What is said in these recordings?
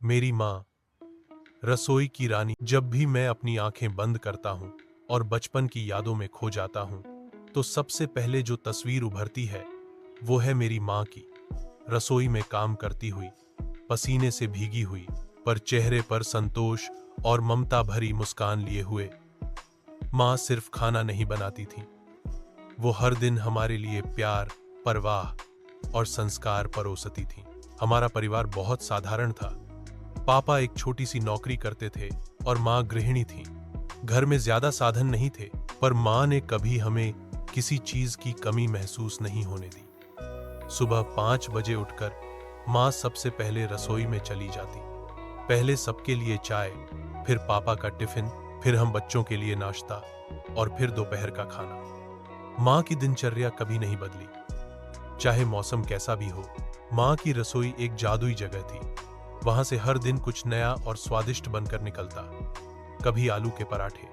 मेरी माँ, रसोई की रानी। जब भी मैं अपनी आंखें बंद करता हूँ और बचपन की यादों में खो जाता हूँ, तो सबसे पहले जो तस्वीर उभरती है वो है मेरी माँ की, रसोई में काम करती हुई, पसीने से भीगी हुई, पर चेहरे पर संतोष और ममता भरी मुस्कान लिए हुए। माँ सिर्फ खाना नहीं बनाती थी, वो हर दिन हमारे लिए प्यार, परवाह और संस्कार परोसती थी। हमारा परिवार बहुत साधारण था। पापा एक छोटी सी नौकरी करते थे और माँ गृहिणी थी। घर में ज्यादा साधन नहीं थे, पर माँ ने कभी हमें किसी चीज की कमी महसूस नहीं होने दी। सुबह 5 बजे उठकर माँ सबसे पहले रसोई में चली जाती। पहले सबके लिए चाय, फिर पापा का टिफिन, फिर हम बच्चों के लिए नाश्ता और फिर दोपहर का खाना। माँ की दिनचर्या कभी नहीं बदली, चाहे मौसम कैसा भी हो। माँ की रसोई एक जादुई जगह थी। वहां से हर दिन कुछ नया और स्वादिष्ट बनकर निकलता। कभी आलू के पराठे,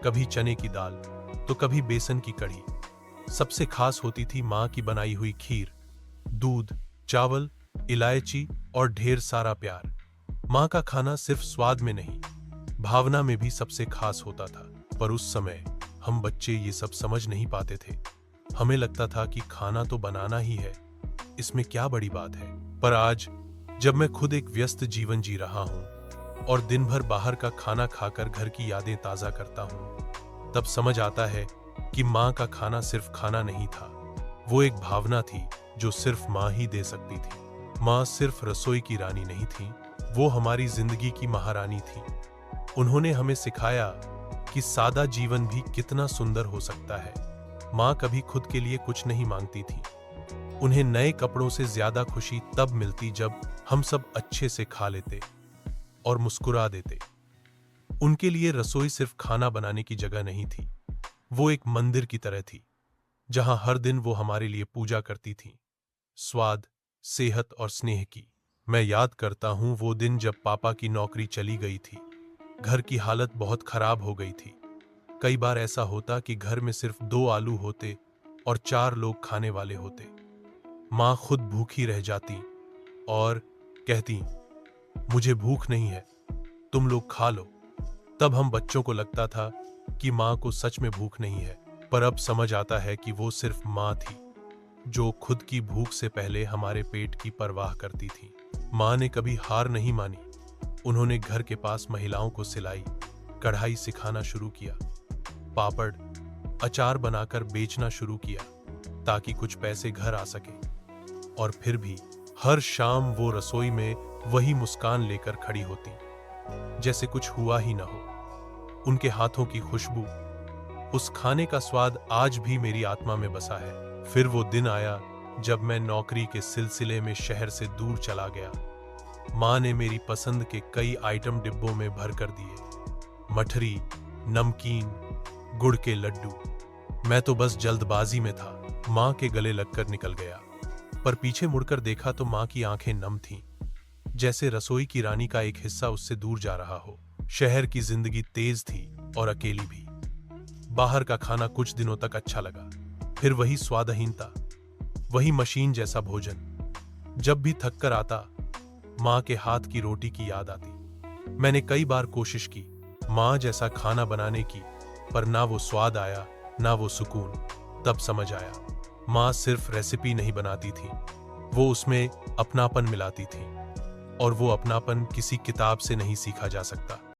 कभी चने की दाल, तो कभी बेसन की कढ़ी। सबसे खास होती थी माँ की बनाई हुई खीर, दूध, चावल, इलायची और ढेर सारा प्यार। माँ का खाना सिर्फ स्वाद में नहीं, भावना में भी सबसे खास होता था। पर उस समय हम बच्चे ये सब समझ नहीं पाते थे। हमें लगता था कि खाना तो बनाना ही है, इसमें क्या बड़ी बात है। पर आज जब मैं खुद एक व्यस्त जीवन जी रहा हूँ और दिन भर बाहर का खाना खाकर घर की यादें ताजा करता हूँ, तब समझ आता है कि माँ का खाना सिर्फ खाना नहीं था, वो एक भावना थी जो सिर्फ माँ ही दे सकती थी। माँ सिर्फ रसोई की रानी नहीं थी, वो हमारी जिंदगी की महारानी थी। उन्होंने हमें सिखाया कि सादा जीवन भी कितना सुंदर हो सकता है। माँ कभी खुद के लिए कुछ नहीं मांगती थी। उन्हें नए कपड़ों से ज्यादा खुशी तब मिलती जब हम सब अच्छे से खा लेते और मुस्कुरा देते। उनके लिए रसोई सिर्फ खाना बनाने की जगह नहीं थी, वो एक मंदिर की तरह थी, जहां हर दिन वो हमारे लिए पूजा करती थी, स्वाद, सेहत और स्नेह की। मैं याद करता हूं वो दिन जब पापा की नौकरी चली गई थी। घर की हालत बहुत खराब हो गई थी। कई बार ऐसा होता कि घर में सिर्फ 2 आलू होते और 4 लोग खाने वाले होते। माँ खुद भूखी रह जाती और कहती, मुझे भूख नहीं है, तुम लोग खा लो। तब हम बच्चों को लगता था कि माँ को सच में भूख नहीं है, पर अब समझ आता है कि वो सिर्फ माँ थी, जो खुद की भूख से पहले हमारे पेट की परवाह करती थी। माँ ने कभी हार नहीं मानी। उन्होंने घर के पास महिलाओं को सिलाई, कढ़ाई सिखाना शुरू किया, पापड़, अचार बनाकर बेचना शुरू किया, ताकि कुछ पैसे घर आ सके। और फिर भी हर शाम वो रसोई में वही मुस्कान लेकर खड़ी होती, जैसे कुछ हुआ ही ना हो। उनके हाथों की खुशबू, उस खाने का स्वाद आज भी मेरी आत्मा में बसा है। फिर वो दिन आया जब मैं नौकरी के सिलसिले में शहर से दूर चला गया। माँ ने मेरी पसंद के कई आइटम डिब्बों में भर कर दिए, मठरी, नमकीन, गुड़ के लड्डू। मैं तो बस जल्दबाजी में था, माँ के गले लगकर निकल गया। पर पीछे मुड़कर देखा तो माँ की आंखें नम थीं, जैसे रसोई की रानी का एक हिस्सा उससे दूर जा रहा हो। शहर की जिंदगी तेज थी और अकेली भी। बाहर का खाना कुछ दिनों तक अच्छा लगा, फिर वही स्वादहीनता, वही मशीन जैसा भोजन। जब भी थक कर आता, माँ के हाथ की रोटी की याद आती। मैंने कई बार कोशिश की माँ जैसा खाना बनाने की, पर ना वो स्वाद आया, ना वो सुकून। तब समझ आया, माँ सिर्फ रेसिपी नहीं बनाती थी, वो उसमें अपनापन मिलाती थी, और वो अपनापन किसी किताब से नहीं सीखा जा सकता।